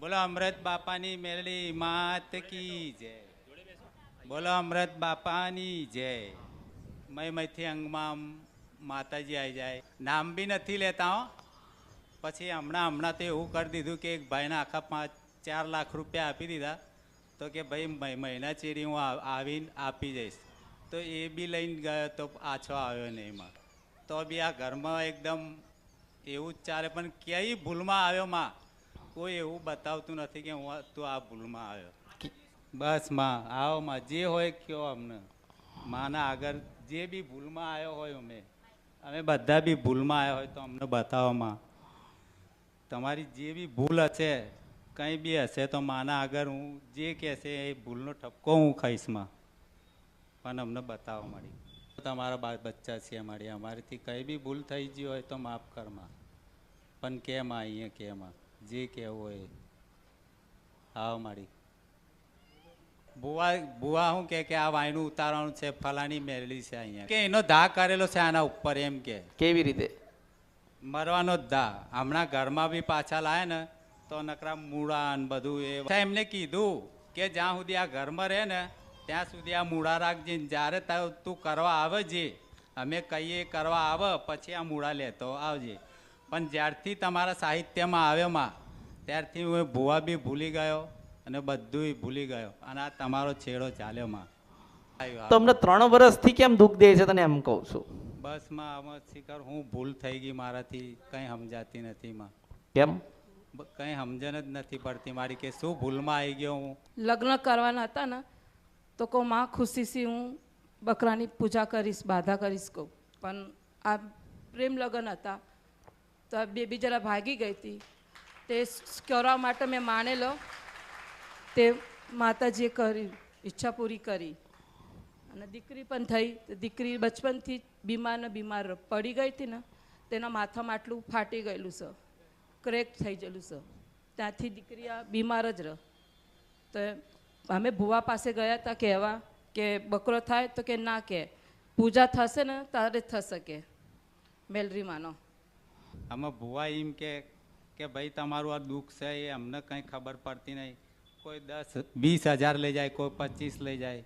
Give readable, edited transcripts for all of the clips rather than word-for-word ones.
બોલો અમૃત બાપાની મેલડી માત કી જય. બોલો અમૃત બાપાની જય. મયથી અંગમાં માતાજી આવી જાય. નામ બી નથી લેતા હો. પછી હમણાં તો એવું કરી દીધું કે એક ભાઈને આખા 4 લાખ રૂપિયા આપી દીધા. તો કે ભાઈ મહિના ચીરી હું આવીને આપી જઈશ. તો એ બી લઈને ગયો તો પાછો આવ્યો નહીં એમાં. તો બી આ ઘરમાં એકદમ એવું જ ચાલે. પણ ક્યાંય ભૂલમાં આવ્યો માં કોઈ એવું બતાવતું નથી કે હું તું આ ભૂલમાં આવ્યો. બસ માં આવો માં જે હોય કયો અમને. માના આગળ જે બી ભૂલમાં આવ્યો હોય અમે બધા બી ભૂલમાં આવ્યા હોય તો અમને બતાવો માં. તમારી જે બી ભૂલ હશે કંઈ બી હશે તો માના આગળ હું જે કહેશે એ ભૂલનો ઠપકો હું ખાઈશ માં. પણ અમને બતાવો મળી. તમારા બાળ બચ્ચા છે મળી. અમારીથી કંઈ બી ભૂલ થઈ ગઈ હોય તો માફ કરમાં. પણ કેમ અહીંયા કેમાં જે કહેવું હોય આવો મારી. બુવા શું કે આ વાયનું ઉતારવાનું છે ફલાની મેળવી છે અહીંયા કે એનો ધા કરેલો છે આના ઉપર એમ કે. કેવી રીતે? મરવાનો જ ધા. હમણાં ઘરમાં બી પાછા લાયા ને તો નકરા મૂળા ને બધું એ એમને કીધું કે જ્યાં સુધી આ ઘરમાં રહે ને ત્યાં સુધી આ મૂળા રાખજે. જ્યારે તું કરવા આવે છે અમે કહીએ કરવા આવે પછી આ મૂળા લેતો આવજે. પણ જ્યારથી તમારા સાહિત્યમાં આવ્યો માં ત્યારથી હું ભૂવા બી ભૂલી ગયો અને બધું ભૂલી ગયો. અને આ તમારો છેડો ચાલ્યો માં. તમને 3 વર્ષથી કેમ દુઃખ દે છે તને એમ કહું છું. બસ માં આમાં શિખર હું ભૂલ થઈ ગઈ મારાથી કંઈ સમજાતી નથી માં. કેમ? કંઈ સમજણ જ નથી પડતી મારી કે શું ભૂલમાં આવી ગયો હું. લગ્ન કરવાના હતા ને તો કહું માં ખુશીથી હું બકરાની પૂજા કરીશ બાધા કરીશ કહું. પણ આ પ્રેમ લગ્ન હતા તો આ બેબી જરા ભાગી ગઈ હતી. તે કરવા માટે મેં માનેલો તે માતાજીએ કરી ઈચ્છા પૂરી કરી. અને દીકરી પણ થઈ. દીકરી બચપનથી બીમાર પડી ગઈ હતી ને તેના માથામાં આટલું ફાટી ગયેલું છે, ક્રેક થઈ ગયેલું છે. ત્યાંથી દીકરી આ બીમાર જ રહે. તો અમે ભુવા પાસે ગયા હતા કહેવા કે બકરો થાય તો કે ના, કે પૂજા થશે ને તારે થશે કે મેલરી માનો. આમાં ભુવા એમ કે ભાઈ તમારું આ દુઃખ છે એ અમને કંઈ ખબર પડતી નહીં. કોઈ 10-20 હજાર લઈ જાય, કોઈ 25 લઈ જાય.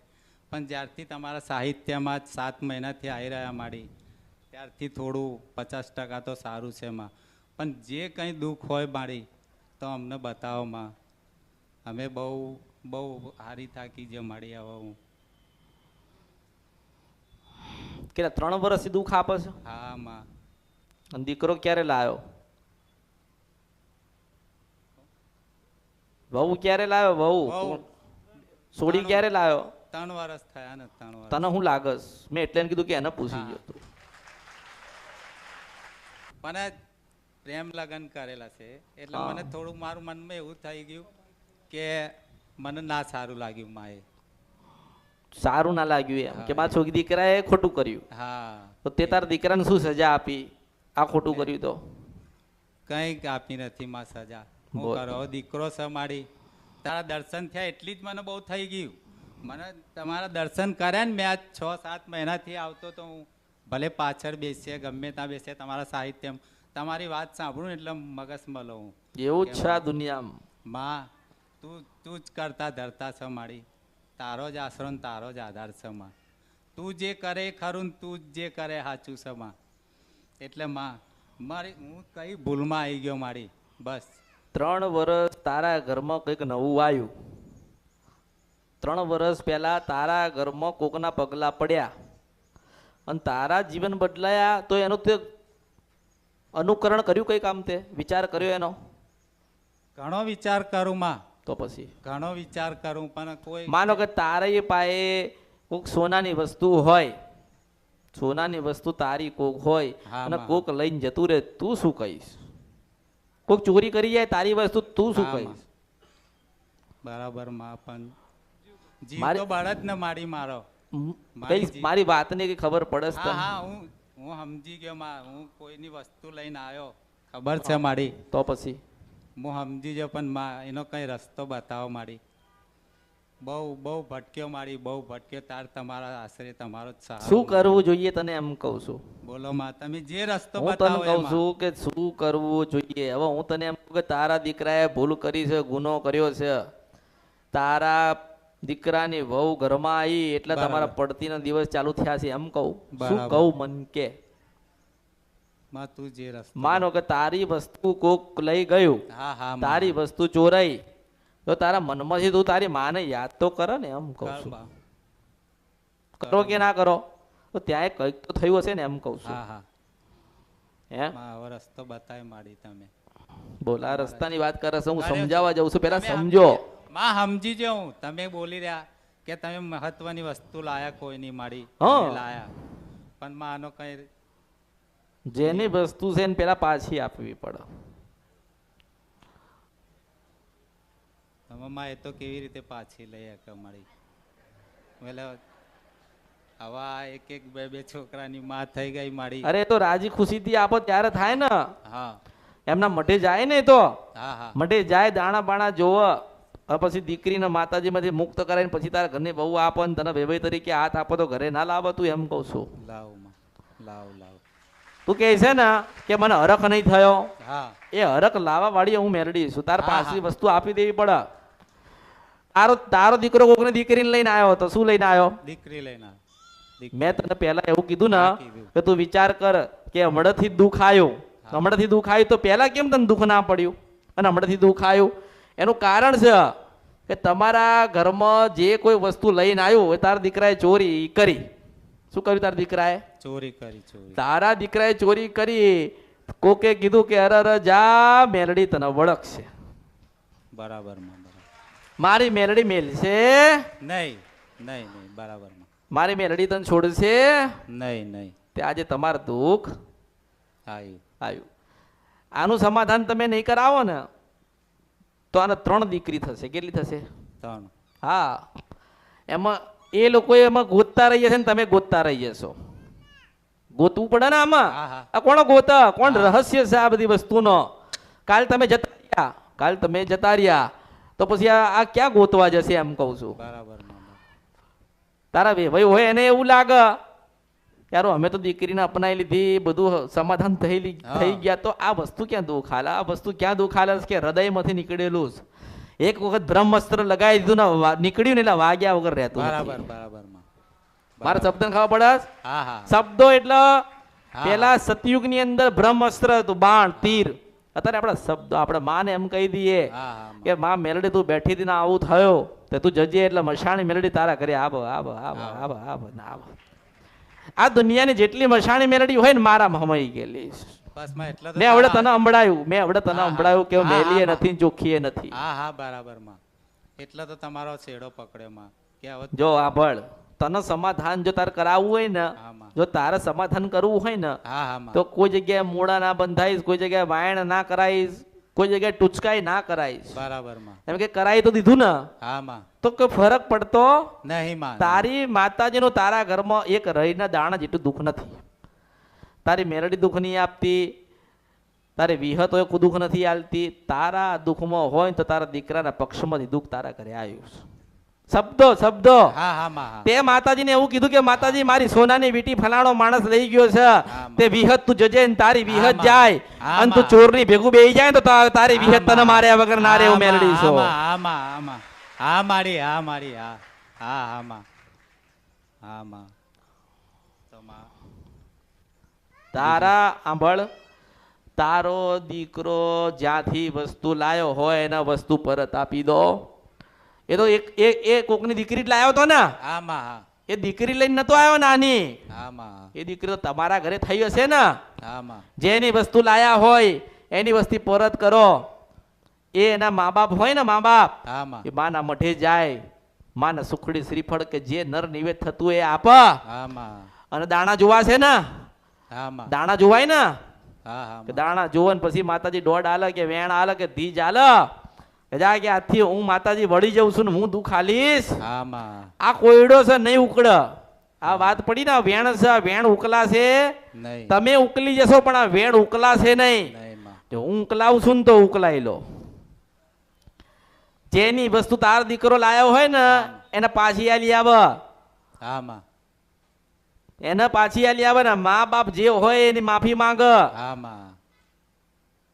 પણ જ્યારથી તમારા સાહિત્યમાં 7 મહિનાથી આવી રહ્યા મારી ત્યારથી થોડું 50% તો સારું છે માં. પણ જે કંઈ દુઃખ હોય મારી તો અમને બતાવો માં. અમે બહુ હારી થાકી જે મળી. હવે હું કેટલા 3 વર્ષથી દુઃખ આપે છે? હા માં. અને દીકરો ક્યારે લાવ્યો? વહુ ક્યારે લાવ્યો? વહુ સોડી ક્યારે લાવ્યો? 3 વર્ષ થયા ને. 3 વર્ષ. તને શું લાગસ? મેં એટલે કીધું કે એને પૂછી ગયો તું. પણ પ્રેમ લગ્ન કરેલા છે એટલે મને થોડું મારું મનમાં એવું થઈ ગયું કે મને ના સારું લાગ્યું માએ. સારું ના લાગ્યું એમ કે મારા છોકરી દીકરાએ ખોટું કર્યું? હા. તો તે તારા દીકરાને શું સજા આપી આ ખોટું કર્યું તો? કંઈક આપી નથી માં સજા. હું કરો દીકરો છે મારી. તારા દર્શન થયા એટલી જ મને બહુ થઈ ગયું. મને તમારા દર્શન કર્યા ને મેં આજ 6-7 મહિનાથી આવતો તો હું ભલે પાછળ બેસીએ ગમે ત્યાં બેસીએ તમારા સાહિત્યમાં તમારી વાત સાંભળું ને એટલે મગજમાં લઉં. એવું જ છે આ દુનિયામાં માં. તું જ કરતા ધરતા છે મારી. તારો જ આશરો ને તારો જ આધાર છે માં. તું જે કરે ખરું ને તું જે કરે સાચું છે માં. એટલે માં મારી હું કઈ ભૂલમાં આવી ગયો મારી. બસ 3 વર્ષ તારા ઘરમાં કંઈક નવું આવ્યું. 3 વર્ષ પહેલા તારા ઘરમાં કોકના પગલા પડ્યા અને તારા જીવન બદલાયા તો એનું તે અનુકરણ કર્યું કઈ કામ? તે વિચાર કર્યો એનો? ઘણો વિચાર કરું માં. તો પછી ઘણો વિચાર કરું પણ કોઈ માનો કે તારે એ પાયે કોક સોનાની વસ્તુ હોય, સોનાની વસ્તુ તારી કોક હોય અને કોક લઈને જતું રહે, તું શું કહીશ? કોક ચોરી કરી જાય તારી વસ્તુ, તું શું કહીશ? બરાબર માં. પણ જીવ તો બળદ ને મારી મારો. મારી વાતની કઈ ખબર પડે? હા હું સમજી ગયો માં. હું કોઈની વસ્તુ લઈને આવ્યો ખબર છે મારી. તો પછી હું સમજી ગયો પણ માં એનો કઈ રસ્તો બતાવો મારી. બહુ બહુ ભટક્યો મારી, બહુ ભટક્યો. તાર તમારા આશરે તમારો જ સહારો. શું કરવું જોઈએ તને એમ કહું છું. બોલો માં, તમે જે રસ્તો હું તને બતાવો કહું એમાં. છું કે શું કરવું જોઈએ. હવે હું તને એમ કહું કે તારા દીકરાએ ભૂલ કરી છે, ગુનો કર્યો છે. તારા દીકરાની વહુ ઘરમાં આવી એટલે બરાબર. તમારા પડતીના દિવસ ચાલુ થયા છે એમ કહું. શું બરાબર. કહું મન કે માં તું જે રસ્તો. માનો કે તારી વસ્તુ કોક લઈ ગયું, હા હા માં. તારી વસ્તુ ચોરાઈ, તો તારા મનમાંથી તું તારી માને યાદ તો કરે ને એમ કહું કર છું. બા. કરો કે ના કરો તો ત્યાં કંઈક તો થયું હશે ને એમ કહું છું. હા હા હે માં, હવે રસ્તો બતાવી માડી તમે. બોલ આ રસ્તાની વાત કરે છે, હું અરે, સમજાવવા જાઉં છું, પેલા તમે સમજો. માં સમજી જાઉં. તમે બોલી રહ્યા કે તમે મહત્વની વસ્તુ લાયા, કોઈ નહીં માડી. હા. તમે લાયા, પણ માં આનો કઈ જેની વસ્તુ છે ને પેલા પાછી આપવી પડે. તમે માં એ તો કેવી રીતે પાછી લઈ શકે મારી. એટલે હવે આ એક એક બે બે છોકરાની માં થઈ ગઈ મારી. અરે એ તો રાજી ખુશીથી આપો ત્યારે થાય ને. હા એમના મઢે જાય ને, એ તો હા હા મઢે જાય, દાણા બાણા જોવે, પછી દીકરીને માતાજીમાંથી મુક્ત કરાવીને પછી તારા ઘરની બહુ આપો ને તને વેવાઈ તરીકે હાથ આપો તો ઘરે ના લાવો તું એમ કહું છું. લાવ માં, લાવ લાવ. તું કહે છે ને કે મને હરખ નહીં થયો, હા એ હરખ લાવવા વાળી હું મેરડી છું. તાર હા, પાછી હા. વસ્તુ આપી દેવી પડે. તારો દીકરો કોકની દીકરીને લઈને આવ્યો તો શું લઈને આવ્યો? દીકરી લઈને આવ. મેં તને પહેલા એવું કીધું ને હા, કીધું. કે તું વિચાર કર કે હમણાંથી જ દુઃખ આવ્યું, હમણાંથી દુઃખ આવ્યું તો પહેલા કેમ તને દુઃખ ના પડ્યું અને હમણાંથી દુઃખ આવ્યું? એનું કારણ છે કે તમારા ઘરમાં જે કોઈ વસ્તુ લઈને આવ્યું એ તારા દીકરાએ ચોરી કરી. શું કર્યું તારા દીકરાએ? ચોરી કરી, ચોરી. તારા દીકરાએ ચોરી કરી. કોકે કીધું કે અરે અરે જા મેલડી તને વળગશે. બરાબર માં, બરાબર. મારી મેલડી મેલશે, નહીં નહીં નહીં, બરાબર માં. મારી મેલડી તને છોડશે. નહીં નહીં. તે આજે તમારું દુઃખ આવ્યું. આવ્યું. આનું સમાધાન તમે નહીં કરાવો ને તો આને 3 દીકરી થશે. કેટલી થશે? 3. હા, એમાં એ લોકો એમાં ગોતતા રહી જશે ને તમે ગોતતા રહી જશો. ગોતવું પડે ને આમાં. હા, હા. આ કોણ ગોતા? કોણ હા. રહસ્ય છે આ બધી વસ્તુનો? કાલ તમે જતા રહ્યા તો પછી આ ક્યાં ગોતવા જશે એમ કહું છું. બરાબર માં, બરાબર. તારા ભાઈ હોય એને એવું લાગે યાર અમે તો દીકરીને અપનાવી લીધી, બધું સમાધાન થઈ હા. ગયા, તો આ વસ્તુ ક્યાં દુઃખ હાલે? આ વસ્તુ ક્યાં દુઃખ હાલે કે હૃદયમાંથી નીકળેલું જ. એક વખત બ્રહ્મસ્ત્ર લગાવી દીધું ને નીકળ્યું ને એટલે વાગ્યા વગર રહેતું બરાબર નથી. બરાબર માં. મારા શબ્દ ખબર પડે? હા હા શબ્દો એટલે હા. પેલા સતયુગ ની અંદર બ્રહ્મસ્ત્ર હતું, બાણ તીર. અત્યારે આપણા શબ્દો આપણે માને એમ કહી દઈએ હા હા માં. કે માં મેલડી તું બેઠી હતી ને આવું થયો તો તું જજે એટલે મશાણી મેલડી તારા ઘરે આવો આવો આવો આવો આવો ને આવો. આ દુનિયાની જેટલી મશાણી મેલડી હોય ને મારા હમાઈ ગયેલી. બસ માં એટલે તો મેં આવડે તારા- તને સંભળાયું, મેં આવડે તને હા, સંભળાયું કે હા, હા, મેલીએ હા. નથી ચોખ્ખીએ નથી. હા હા બરાબર માં. એટલે તો તમારો છેડો પકડ્યો માં કે હવે જો આભળ તને સમાધાન જો તારે કરાવવું હોય ને, હા માં. જો તારે સમાધાન કરવું હોય ને હા હા માં. તો કોઈ જગ્યાએ મોડા ના બંધાઈશ, કોઈ જગ્યાએ વાયણ ના કરાઈશ, કોઈ જગ્યાએ ટૂચકાઈ ના કરાઈશ. બરાબર માં. એમ કે કરાઈ તો દીધું ને હા માં. તો કોઈ ફરક પડતો નહીં માં. તારી માતાજીનું તારા ઘરમાં એક રહીના દાણા જેટલું દુઃખ નથી. તારી મેરડી દુઃખ નહીં આપતી, તારી વિહત હોય કોઈ દુઃખ નથી આલતી. તારા દુઃખમાં હોય ને તો તારા દીકરાના પક્ષમાંથી દુઃખ તારા ઘરે આવ્યું છે. શબ્દો હા હા માં. હા. તે માતાજીને એવું કીધું કે માતાજી મારી સોનાની વીટી ફલાણો માણસ લઈ ગયો છે, માં. તે વિહત તું જજે ને તારી હા, વિહત માં. જાય હા, અને તું માં. ચોરની ભેગું બેહી જાય ને તો તારી હા, વિહત તને માં. માર્યા વગર ના રે એવું હા, મેલડી માં, છો. હા માં, હા માં. હા મારી, હા મારી, હા હા હા માં. હા માં. તો માં તારા આંભળ, તારો દીકરો જ્યાંથી વસ્તુ લાયો હોય એના વસ્તુ પરત આપી દો. એ તો એ કોકની દીકરી જ લાયો તો ને, હા માં. હા એ દીકરી લઈને નતો આવ્યો નાની. હા માં. એ દીકરી તો તમારા ઘરે થઈ હશે ને. હા માં. જેની વસ્તુ લાયા હોય એની વસ્તુ પરત કરો. એ એના મા બાપ હોય ને, મા બાપ હા માં. એ માના મઠે જાય, માના સુખડી શ્રીફળ કે જે નર નિવેદ થતું એ આપ. હા માં. અને દાણા જોવા છે ને, હા માં. દાણા જોવાય ને, હા હા કે માં. દાણા જોવે ને પછી માતાજી દોડ આલે કે વેણ આલે કે ધીજ આલે કે જા કે આજથી હું માતાજી વળી જાઉં છું ને હું દુઃખ આલીશ. હા માં. આ કોયડો છે નહીં ઉકળ. આ વાત પડી ને, વેણ છે, વેણ ઉકલાશે. નહીં તમે ઉકલી જશો પણ આ વેણ ઉકલાશે નહીં. નહીં માં. જો હું ઉકલાવું છું ને તો ઉકલાઈ લો. જેની વસ્તુ તારો દીકરો લાયો હોય ને એને પાછી આલી આવ, હા માં, એને પાછી આલી આવે ને મા બાપ જે હોય એની માફી માંગ, હા માં,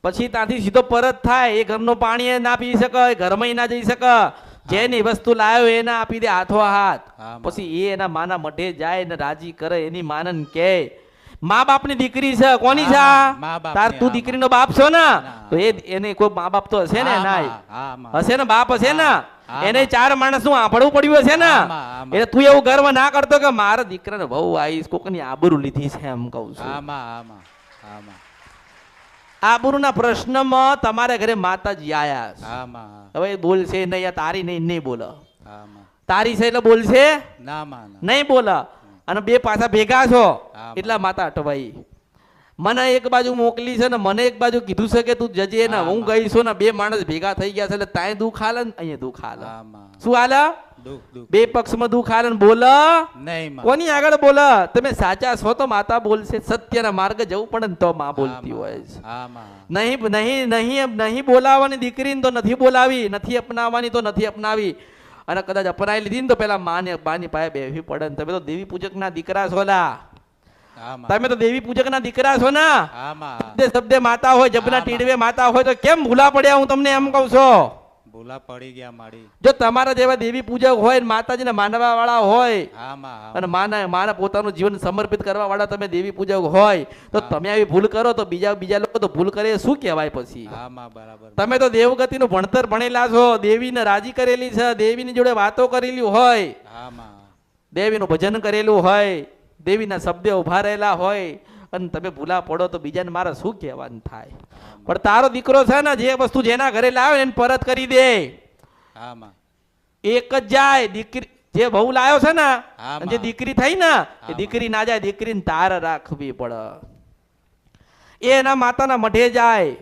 પછી ત્યાંથી સીધો પરત થાય. એ ઘરનું પાણી એ ના પી શકે, ઘરમાં ના જઈ શકે. જેની વસ્તુ લાવ્યો એને આપી દે હાથો હાથ. હા, માં. પછી એ એના માના મઢે જાય ને રાજી કરે. એની માનન કે મા બાપની દીકરી છે. કોની છે? હા, મા બાપની, તાર તું હા, દીકરીનો બાપ છો ને, ના. તો એને કોઈ મા બાપ તો હશે ને? હા, નાય માં, હા, માં. હશે ને, બાપ હશે ને. હા, એને માં. 4 માણસ નું આંભળવું પડ્યું હશે ને. હા, માં, હા, માં. એટલે તું એવું ગર્વ ના કરતો કે મારા દીકરાને બહુ આવીશ, કોકની આબરૂ લીધી છે એમ કહું છું. હા માં, હા માં, હા માં, આબરૂના પ્રશ્નમાં તમારા ઘરે માતાજી આયા છે. હા માં, હવે બોલશે નહીં, આ તારી નહીં બોલો. હા માં, તારી છે એટલે બોલશે ના માં, ના. નહીં બોલે. અને બે પાછા ભેગા છો હા, એટલા માતા અટવાઈ. મને એક બાજુ મોકલી છે ને મને એક બાજુ કીધું છે કે તું જજે ને. હા, હું માં. ગઈ છું ને 2 માણસ ભેગા થઈ ગયા છે એટલે તાય દુઃખ હાલે ને અહીંયા દુઃખ હાલે. હા માં, શું હાલે? દુઃખ દુઃખ બે પક્ષમાં દુઃખ હાલે ને બોલે. નહીં માં, કોની આગળ બોલે? તમે સાચા છો તો માતા બોલશે. સત્યના માર્ગે જવું પડે ને તો માં બોલતી હા, હોય માં. છે. હા માં, નહીં નહીં નહીં નહીં બોલાવવાની દીકરીને તો નથી બોલાવી, નથી અપનાવવાની તો નથી અપનાવી. અને કદાચ અપનાવી લીધી ને તો પેલા બાની પાસે બેસવી પડે ને. તમે તો દેવી પૂજકના દીકરા છો લા. હા માં, તમે તો દેવી પૂજકના દીકરા છો ને. હા માં, શબ્દે શબ્દે માતા હોય, જબના હા, ટીડવે માતા હોય તો કેમ ભૂલા પડ્યા? હું તમને એમ કહું છું. ભૂલા પડી ગયા મારી. જો તમારા જેવા દેવી પૂજક હોય ને માતાજીને માનવા વાળા હોય હા માં, હા અને માં. માના પોતાનું જીવન સમર્પિત કરવા વાળા તમે દેવી પૂજક હોય તો હા. તમે આવી ભૂલ કરો તો બીજા લોકો તો ભૂલ કરે એ શું કહેવાય પછી? હા માં, બરાબર. તમે તો દેવગતિનું ભણતર ભણેલા છો, દેવીને રાજી કરેલી છે, દેવીની જોડે વાતો કરેલી હોય, હા માં, દેવીનું ભજન કરેલું હોય, દેવીના શબ્દે ઉભા રહેલા હોય અને તમે ભૂલા પડો તો બીજાને મારે શું કહેવાનું થાય? પણ તારો દીકરો છે ને જે વસ્તુ જેના ઘરે લાવે ને એને પરત કરી દે. હા માં, એક જ જાય દીકરી. જે બહુ લાયો છે ને હા, અને જે માં. દીકરી થઈ ને એ માં. દીકરી ના જાય, દીકરીને તાર રાખવી પડે. એ એના માતાના મઢે જાય,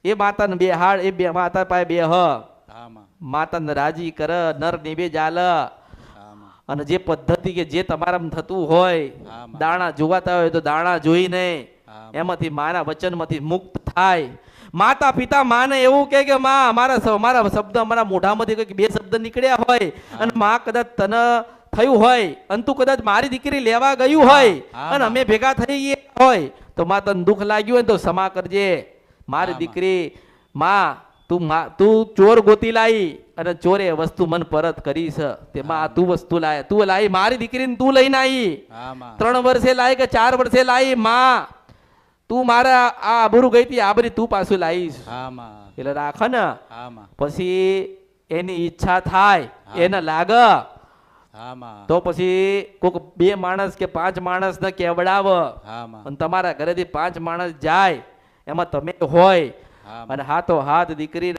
એ માતાને બે હાડ, એ બે માતા પાસે બે હ હા માં, માતાને રાજી કર, નર નિભે જાલ. હા માં, અને જે પદ્ધતિ કે જે તમારામાં થતું હોય, હા, માં. દાણા જોવાતા હોય તો દાણા જોઈને હા, માં. એમાંથી માના વચનમાંથી મુક્ત થાય. માતા પિતા માને એવું કે માં અમારા શબ્દ અમારા મોઢામાંથી કંઈક 2 શબ્દ નીકળ્યા હોય અને માં કદાચ તને થયું હોય અને તું કદાચ મારી દીકરી લેવા ગયું હોય હા, અને માં. અમે ભેગા થઈ ગયા હોય તો માં તને દુઃખ લાગ્યું હોય ને તો ક્ષમા કરજે. મારી હા, દીકરી માં તું ચોર ગોતી લાવી અને ચોરે વસ્તુ મન પરત કરી છે. તેમાં તું વસ્તુ લાય, તું લાવી મારી દીકરીને તું લઈને આવી. હા માં, 3 વર્ષે લાવી કે 4 વર્ષે લાવી માં, તું મારા આ આબરૂ ગઈ હતી આબરી તું પાછું લાવીશ. હા માં, એટલે રાખ ને. હા માં, પછી એની ઈચ્છા થાય, હા. એને લાગ હા માં, તો પછી કોક 2 માણસ કે 5 માણસ ને કેવડાવ હા માં, અને તમારા ઘરેથી 5 માણસ જાય એમાં તમે હોય હા માં, અને હાથો હાથ દીકરી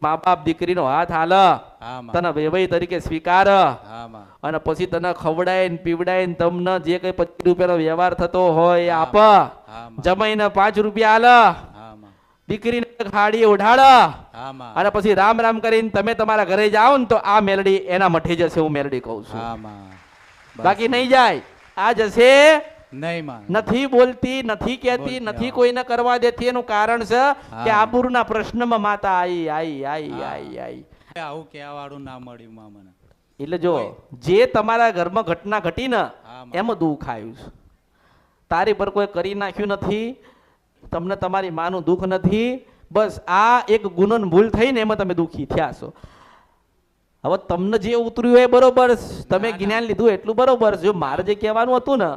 મા બાપ દીકરીનો હાથ હાલ, હા માં, તને વેવાઈ તરીકે સ્વીકાર હા માં, અને પછી તને ખવડાય ને પીવડાય ને તમને જે કઈ 25 રૂપિયાનો વ્યવહાર થતો હોય એ આપ. હા માં, જમાઈને 5 રૂપિયા હાલ, હા માં, દીકરીને ખાડી ઉઢાડ હા માં, અને પછી રામ રામ કરીને તમે તમારા ઘરે જાઓ ને તો આ મેલડી એના મઠે જશે. હું મેલડી કહું છું, હા માં. બસ. બાકી નહીં જાય. આ જશે નહીં માં, નથી બોલતી, નથી કહેતી, બોલતી, નથી હા. કોઈને કરવા દેતી. એનું કારણ છે કે હા. આબરૂના પ્રશ્નમાં માતા આઈ. આવું કહેવા વાળું ના મળ્યું માં મને. એટલે જો જે તમારા ઘરમાં ઘટના ઘટી ને હા માં. એમાં દુઃખ આવ્યું છે. તારી પર કોઈ કરી નાખ્યું નથી, તમને તમારી માનું દુઃખ નથી. બસ આ એક ગુનો ને ભૂલ થઈ ને એમાં તમે દુઃખી થયા છો. હવે તમને જે ઉતર્યું એ બરોબર, તમે ના, ના. જ્ઞાન લીધું એટલું બરોબર. જો મારે જે કહેવાનું હતું ને,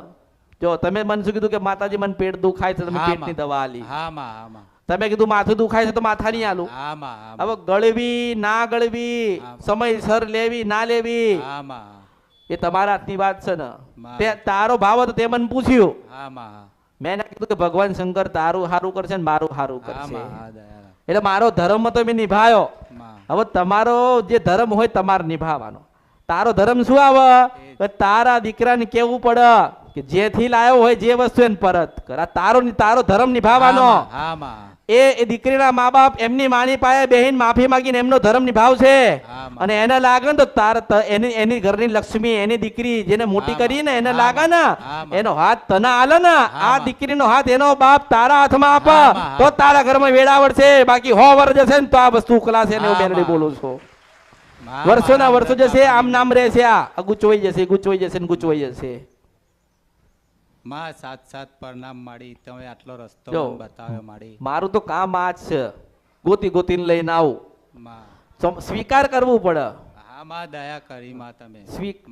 જો તમે મને શું કીધું કે માતાજી મને પેટ દુખાય છે, તમે હા પેટની માં. દવા આલી. હા માં, હા માં, તમે કીધું માથું દુખાય છે તો માથાની આલું. હા માં, હા હવે માં, ગળવી ના ગળવી, હા. સમયસર લેવી ના લેવી, હા માં, એ તમારા હાથની વાત છે ને. માં. તે તારો ભાવ હતો તે મને પૂછ્યું, હા માં, મેં એને કીધું કે ભગવાન શંકર તારું સારું કરશે ને મારું સારું હા કરશે. માં, હા દયાળા. એટલે મારો ધર્મ તો મેં નિભાયો. માં. હવે તમારો જે ધર્મ હોય તમારે નિભાવવાનો. તારો ધર્મ શું આવે? કે તારા દીકરાને કેવું પડે કે જેથી લાયો હોય જે વસ્તુ એને પરત કર. આ તારો ધર્મ નિભાવવાનો. હા માં, હા માં, એ દીકરીના મા બાપ એમની માની પાસે બેહીને માફી માંગીને એમનો ધર્મ નિભાવશે. હા માં. અને એને લાગે ને તો એની ઘરની લક્ષ્મી, એની દીકરી જેને મોટી હા માં. કરીને એને હા લાગે ને માં. હા માં. એનો હાથ તને આલે ને, હા આ માં. દીકરીનો હાથ એનો બાપ તારા હાથમાં આપ હા માં. તો તારા ઘરમાં વેળાવડ છે. બાકી 100 વર્ષ જશે ને તો આ વસ્તુ ઉકલાશે ને. હું હા બેનડી માં. બોલું છું. માં વર્ષોના મારા વર્ષો અમૃત જશે આમ બાપાની નામ રહેશે આ ગુચવાઈ જશે ગુચવાઈ જશે ને ગુચવાઈ જશે. માં સાત સાત પરનામ માડી તમે આટલો રસ્તો જો. મને બતાવ્યો માડી મારું તો કામ આ જ છે, ગોતી ગોતીને લઈને આવું. માં સ્વીકાર કરવું પડે. હા માં દયા કરી માં તમે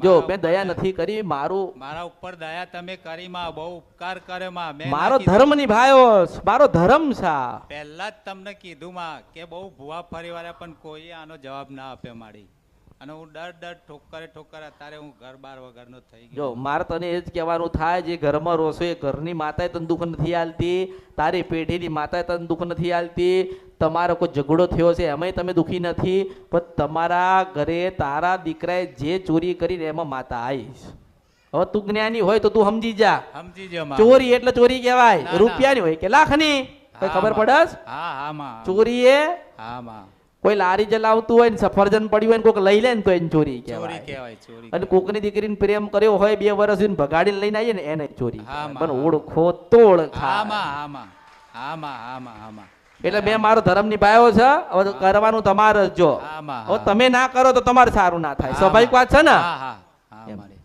જો મારા મેં ઉપર દયા નથી કરી, મારું મારા ઉપર દયા તમે કરી માં, બહુ ઉપકાર કર્યો માં. મેં મારો ના કીધું. ધર્મ નિભાયો, મારો ધર્મ છે આ. પહેલા જ તમને કીધું માં કે બહુ ભૂવા ફરી વાળા પણ કોઈ આનો જવાબ ના આપ્યો માડી, અને હું ડર ઠોકરે અત્યારે હું ઘર બાર વગરનો થઈ જો ગયો. મારે તને એ જ કહેવાનું થાય, જે ઘરમાં રોસો એ ઘરની માતાએ તને દુઃખ નથી આલતી, તારી પેઢીની માતાએ તને દુઃખ નથી આલતી, તમારો કોઈ ઝઘડો થયો છે એમાંય તમે દુઃખી નથી, પણ તમારા ઘરે તારા દીકરાએ જે ચોરી કરીને એમાં માતા આવીશ. હવે તું જ્ઞાની હોય તો તું સમજી જા, સમજી ગયો માં. ચોરી એટલે ચોરી ના, કહેવાય, ના. રૂપિયાની હોય કે લાખની, કઈ હા, ખબર માં. પડસ? હા હા માં. ચોરી એ હા માં. કોઈ લારી ચલાવતું હોય ને સફરજન પડ્યું હોય ને કોઈક લઈ લે ને તો એને ચોરી ચોરી કહેવાય. કહેવાય, ચોરી અને કહેવાય. કોકની દીકરીને પ્રેમ કર્યો હોય 2 વર્ષ એને ભગાડીને લઈને આવીએ ને એને ચોરી હા, કહેવાય. માં. પણ ઓળખો તો હા ઓળખાય. માં, હા માં. હા માં, હા માં, હા માં. એટલે મેં મારો ધર્મ નિભાવ્યો છે, હવે કરવાનું તમારે જ. જો હા માં, હવે હા. તમે ના કરો તો તમારે સારું ના થાય, હા, સ્વાભાવિક માં. વાત છે ને. હા હા હા એમ. મારી.